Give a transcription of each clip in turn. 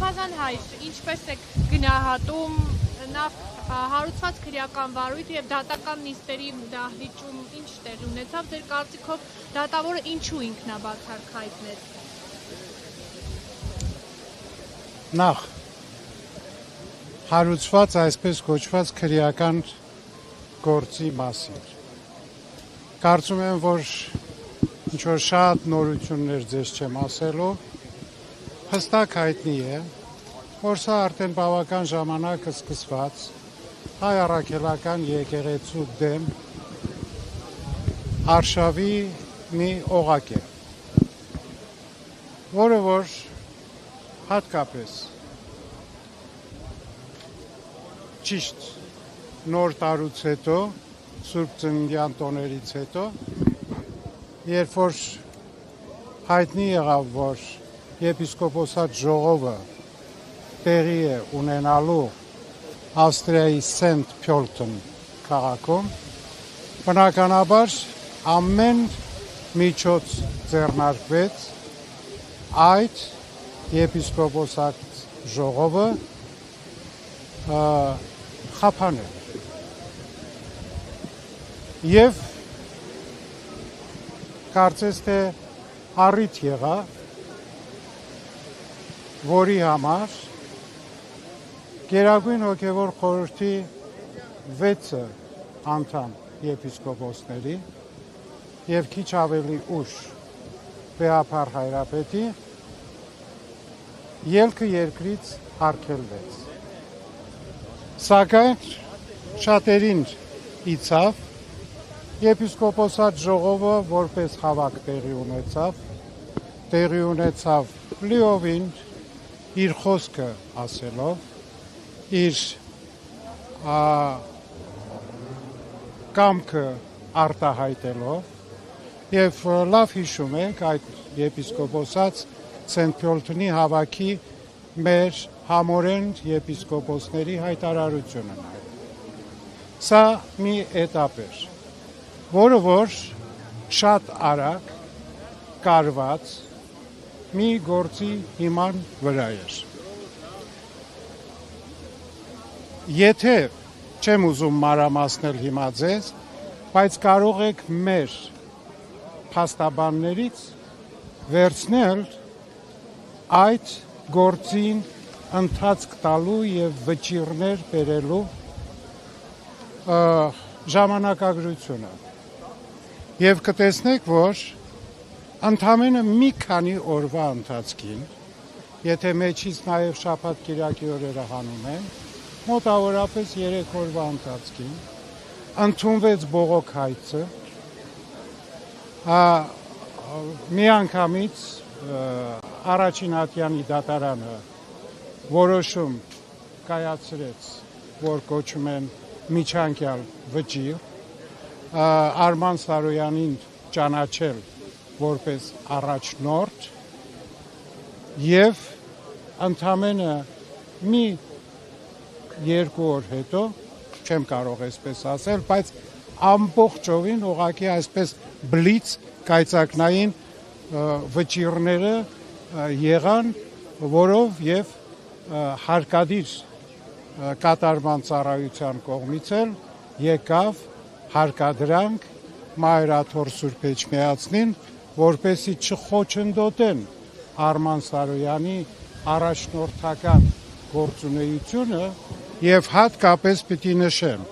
Սրբազան հայր, ինչպես եք գնահատում նախ հարուցված քրեական վարույթը եւ դատական նիստերի դահլիճում ինչ տեղ ունեցավ, ձեր կարծիքով դատավորը ինչու ինքնաբացարկ հայտնեց։ Նախ հարուցված այսպես կոչված քրեական գործի մասին։ Կարծում եմ, որ ինչ-որ շատ նորություններ ձեզ չեմ ասելու, հստակ հայտնի է, որ սա արդեն բավական ժամանակ սկսված հայ առաքելական եկեղեցու դեմ արշավի մի օղակ է, որը որ հատկապես ճիշտ նոր տարուց հետո, Սուրբ Ծննդյան տոներից հետո, երբ որ հայտնի եղավ, որ եպիսկոպոսատ ժողովը տեղի է ունենալու Ավստրիայի Սենտ Փյոլտեն քաղաքում, բնականաբար ամեն միջոց ձեռնարկվեց այդ եպիսկոպոսատ ժողովը խափանել եւ կարծես թե առիթ եղավ, որի համար Գերագույն հոգևոր խորհրդի 6 անդամ եպիսկոպոսների եւ քիչ ավելի ուշ Վեհափառ հայրապետի ելքը երկրից արգելվեց։ Սակայն շատերին իցավ, եպիսկոպոսատ ժողովը որպես խավակ տեղի ունեցավ լիովին իր խոսքը ասելով, իր կամքը արտահայտելով եւ լավ հիշում եք այդ եպիսկոպոսած Սենտ Փյոլթնի հավաքի մեր համորեն եպիսկոպոսների հայտարարությունը նայել։ Սա մի էտապ էր, որը որ շատ արագ կարված մի գործի հիման վրա էր։ Եթե չեմ ուզում մանրամասնել հիմա ձեզ, բայց կարող եք մեր փաստաբաններից վերցնել այդ գործին ընթացք տալու եւ վճիռներ բերելու ժամանակագրությունը։ Եվ կտեսնեք, որ ընդամենը մի քանի օրվա ընթացքին, եթե մեջից նաեւ շաբաթ կիրակի օրերը հանում են, մոտավորապես 3 օրվա ընթացքին ընդունվեց բողոք հայցը, միանգամից առաջին ատյանի դատարանը որոշում կայացրեց, որ կոչում են միջանկյալ վճիռ, Արման Սարոյանին ճանաչել որպես առաջնորդ եւ ընդամենը մի 2 օր հետո, չեմ կարող այսպես ասել, բայց ամբողջովին ուղղակի այսպես բլից կայծակնային վճիռները եղան, որով եւ հարկադիր կատարման ծառայության կողմից էլ եկավ հարկադրանք Մայրաթոր Սուրբ Էջմիածնին, որպեսզի չխոչընդոտեն Արման Սարոյանի առաջնորդական գործունեությունը եւ հատկապես պիտի նշեմ,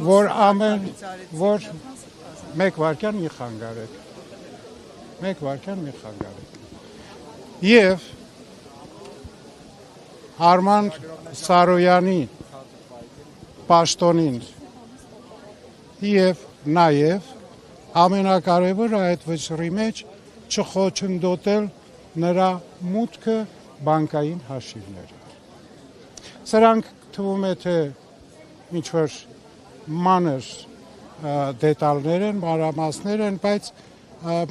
որ մեկ վարքյան մի խանգարեք։ Եվ Արման Սարոյանի պաշտոնին եւ նաեւ ամենակարևորը այդ վճռի մեջ չխոչընդոտել նրա մուտքը բանկային հաշիվների։ Սրանք թվում է թե ինչ-որ մանր դետալներ են, մանրամասներ են, բայց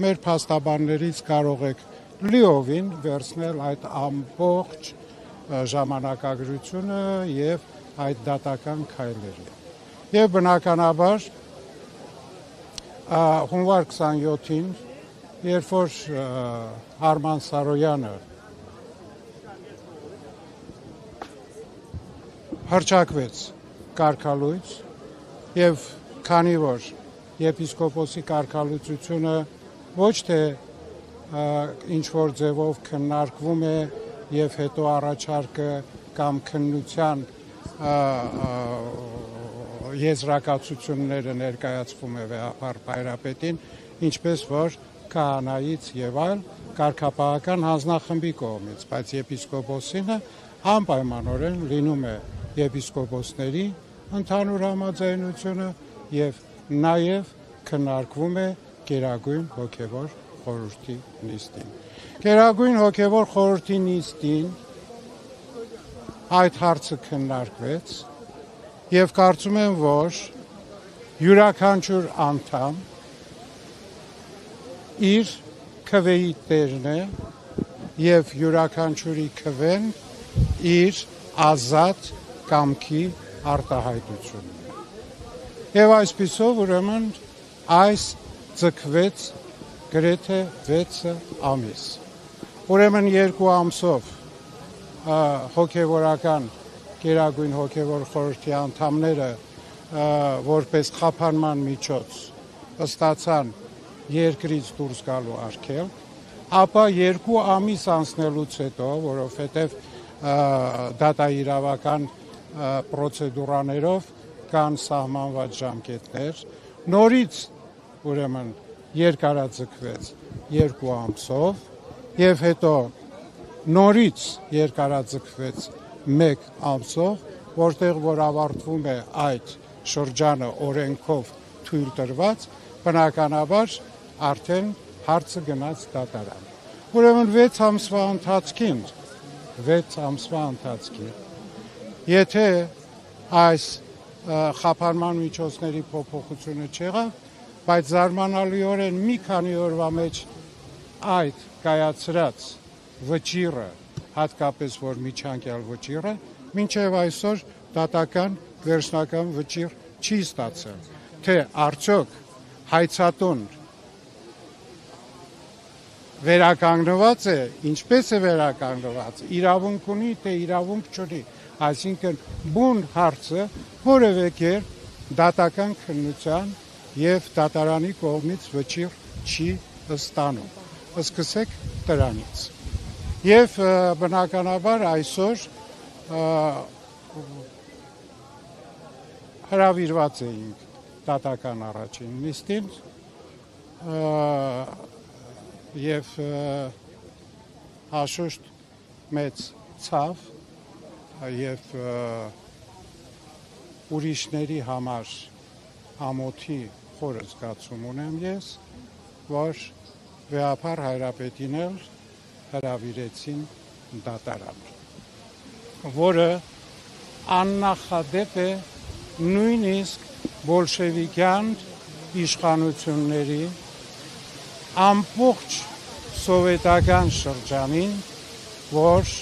մեր փաստաբաններից կարող եք լիովին վերցնել այդ ամբողջ ժամանակագրությունը եւ այդ դատական քայլերը։ Եվ բնականաբար հունվար 27-ին, երբ որ Արման Սարոյանը հռչակվեց կարգալույց եւ քանի որ եպիսկոպոսի կարգալույցությունը ոչ թե ինչ որ ձևով քննարկվում է եւ հետո առաջարկը կամ քննության եզրակացությունները ներկայացվում է վեհապար Բայրապետին, ինչպես որ քահանայից եւ այլ կարգապահական հանձնախմբի կողմից, բայց եպիսկոպոսինը անպայմանորեն լինում է եպիսկոպոսների ընդհանուր համաձայնությունը եւ նաեւ քննարկվում է Գերագույն հոգևոր խորհրդի նիստին։ Գերագույն հոգևոր խորհրդի նիստին այդ հարցը քննարկվեց եւ կարծում եմ, որ յուրաքանչյուր անդամ իր քվեի տերն է եւ յուրաքանչյուրի քվեն իր ազատ կամքի արտահայտությունն է։ Եվ այսպիսով ուրեմն այս ձգվեց գրեթե 6 ամիս։ Ուրեմն 2 ամսով հոգևորական Գերագույն հոգևոր խորհրդի անդամները որպես խափանման միջոց ստացան երկրից դուրս գալու արգելք, ապա 2 ամիս անցնելուց հետո, որովհետև դատաիրավական պրոցեդուրաներով կան սահմանված ժամկետներ, նորից ուրեմն երկարաձգվեց 2 ամսով եւ հետո նորից երկարաձգվեց 1 ամսով, որտեղ որ ավարտվում է այդ շրջանը օրենքով թույլ տրված, բնականաբար արդեն հարցը գնաց դատարան։ Ուրեմն 6 ամսվա ընթացքին, եթե այս խափանման միջոցների փոփոխությունը չեղավ, բայց զարմանալիորեն մի քանի օրվա մեջ այդ կայացրած վճիռը, հատկապես որ միջանկյալ վճիռը, մինչև այսօր դատական վերջնական վճիռ չի ստացել, թե արդյոք հայցատուն վերականգնված է, ինչպես է վերականգնված, իրավունք ունի, թե իրավունք չունի, այսինքն բուն հարցը որևէ կերպ դատական քննության եւ դատարանի կողմից վճիռ չի ստանում։ Սկսեք դրանից։ Եվ բնականաբար այսօր հրավիրված էինք դատական առաջին նիստին եւ հաշուշտ մեծ ցավ եւ ուրիշների համար ամոթի խորը զգացում ունեմ ես, որ վեհապար Հայրապետին էլ հրավիրեցին դատարան, որը աննախադեպ է նույնիսկ բոլշևիկյան իշխանությունների ամբողջ սովետական շրջանին, որ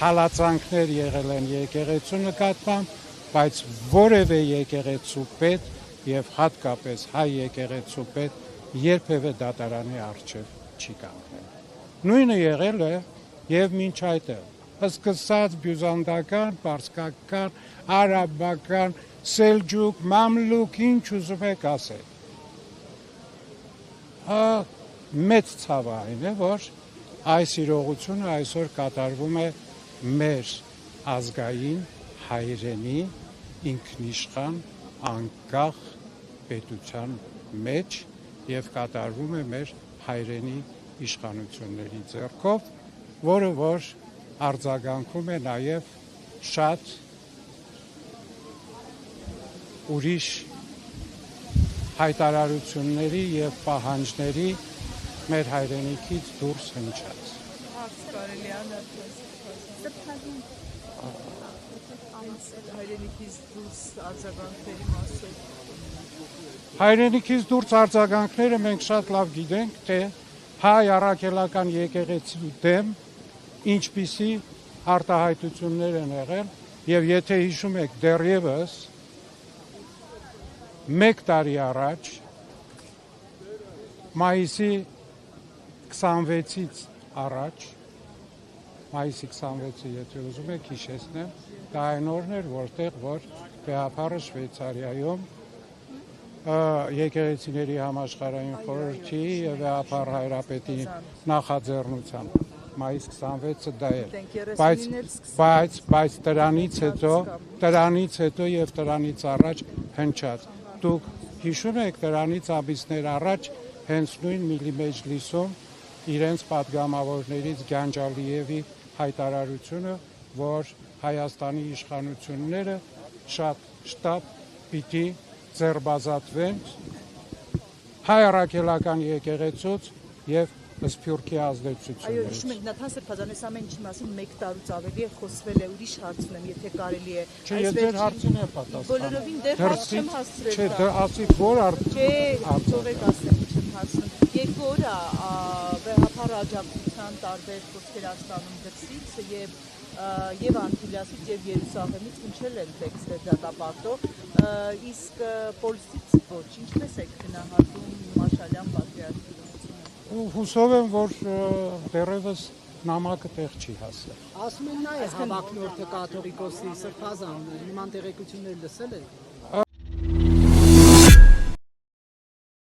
հալածանքներ եղել են եկեղեցու նկատմամբ, բայց որևէ եկեղեցու պետ եւ հատկապես հայ եկեղեցու պետ երբևէ դատարանի առջև չի կանգնել։ Նույնը եղել է եւ մինչ այդ է, սկսած բյուզանդական, պարսկական, արաբական, սելջուկ, մամլուկ, ինչ ուզում եք ասել։ Մեծ ցավը այն է, որ այս իրողությունը այսօր կատարվում է մեր ազգային հայրենի ինքնիշխան անկախ պետության մեջ եւ կատարվում է մեր հայրենի իշխանությունների ձեռքով, որը որ արձագանքում է նաեւ շատ ուրիշ հայտարարությունների եւ պահանջների մեր հայրենիքից դուրս հնչած։ Հարց կարելի է հայրենիքից դուրս արձագանքների մասին։ Հայրենիքից դուրս արձագանքները մենք շատ լավ գիտենք, թե հայ առաքելական եկեղեցու դեմ ինչպիսի արտահայտություններ են եղել եւ եթե հիշում եք դեռևս 1 տարի առաջ մայիսի 26-ից առաջ մայիսի 26-ը եթե ուզում եք հիշեցնեմ դա այն օրն էր, որտեղ որ գաղափարը Շվեյցարիայում եկեղեցիների համաշխարհային խորհրդի եւ գաղափար հայրապետի նախաձեռնությամբ մայիս 26-ը դա էր, բայց դրանից հետո եւ դրանից առաջ հնչած դուք հիշում եք դրանից ամիսներ առաջ հենց նույն Միլիմեջլիսում իրենց падգամավորներից Գանջալիևի հայտարարությունը, որ Հայաստանի իշխանությունները շատ շտապ պիտի ձերբազատվեն հայ առաքելական եկեղեցուց եւ Սփյուռքի Այո, ազդեցություններից։ հիշում եք, Նաթան Սրբազանես ամեն ինչի մասին 1 տարուց ավելի է խոսվել է, ուրիշ հարց ունեմ, եթե կարելի է։ Չէ, ես ձեր հարցին եմ պատասխանում։ Բոլորովին դեռ հարց չեմ հասցրել։ Չէ, դեռ ասի որ Չէ, թողեք ասեմ, չեմ հարցնում։ Երկու օր է վեհապար աջակցության տարբեր խոսքեր ստանում դրսից եւ Անտիլիասից եւ Երուսաղեմից հնչել են տեքստեր դատապարտող, իսկ Պոլսից ոչ, ինչպես եք գնահատում Մաշալյան պատվիրակությունը։ Հուսով եմ, որ դեռևս նամակը տեղ չի հասել։ Ասում են նա է հավակնորդը կաթողիկոսի Սրբազան, նման տեղեկություններ լսել եք։